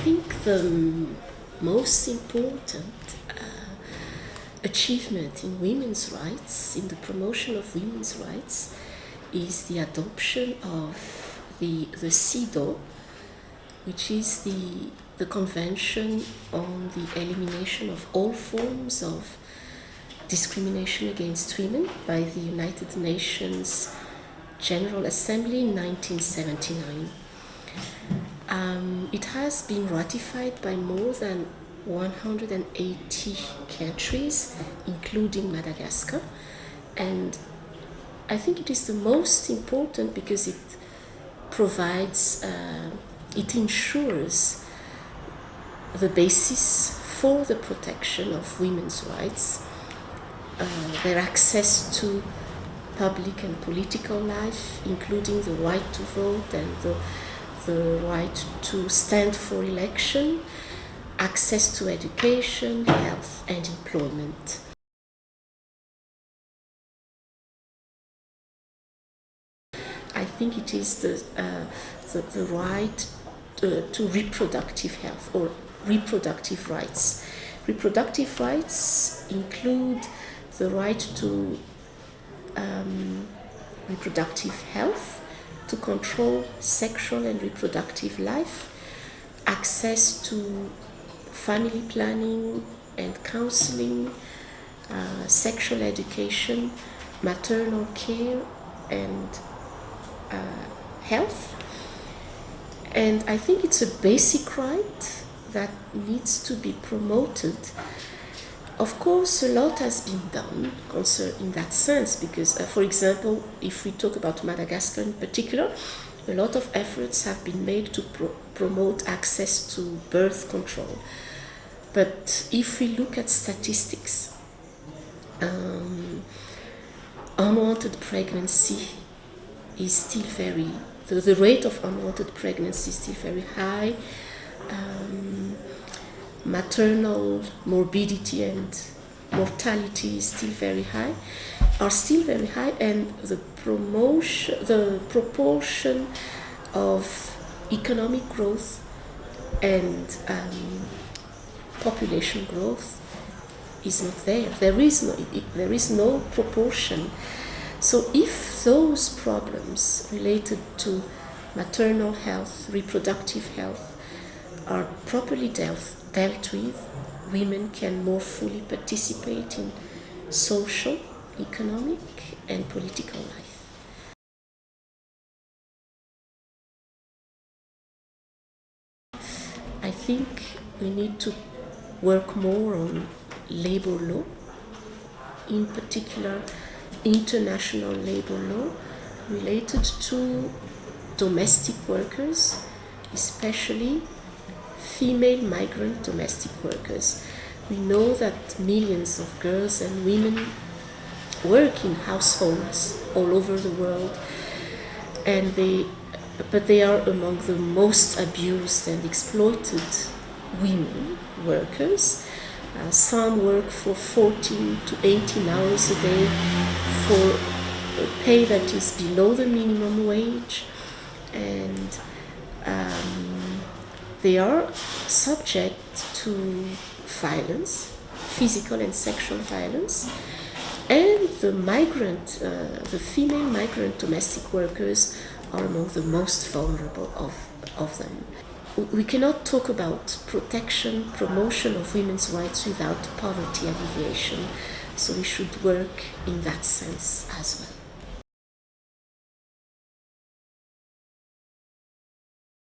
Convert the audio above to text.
think the most important achievement in women's rights, in the promotion of women's rights, is the adoption of the CEDAW, which is the Convention on the Elimination of All Forms of Discrimination Against Women by the United Nations General Assembly in 1979. It has been ratified by more than 180 countries, including Madagascar, and I think it is the most important because it provides, it ensures the basis for the protection of women's rights, their access to public and political life, including the right to vote and the right to stand for election, access to education, health and employment. I think it is the right to reproductive health or reproductive rights. Reproductive rights include the right to reproductive health, to control sexual and reproductive life, access to family planning and counseling, sexual education, maternal care and health. And I think it's a basic right that needs to be promoted. Of course, a lot has been done in that sense because, for example, if we talk about Madagascar in particular, a lot of efforts have been made to promote access to birth control. But if we look at statistics, unwanted pregnancy is still the rate of unwanted pregnancy is still very high. Maternal morbidity and mortality is still very high, and the proportion of economic growth and population growth is not there. There is no proportion. So if those problems related to maternal health, reproductive health are properly dealt with, women can more fully participate in social, economic, and political life. I think we need to work more on labor law, in particular international labor law related to domestic workers, especially female migrant domestic workers. We know that millions of girls and women work in households all over the world, but they are among the most abused and exploited women workers. Some work for 14 to 18 hours a day for a pay that is below the minimum wage, and they are subject to violence, physical and sexual violence, and the female migrant domestic workers are among the most vulnerable of them. We cannot talk about protection, promotion of women's rights without poverty alleviation, so we should work in that sense as well.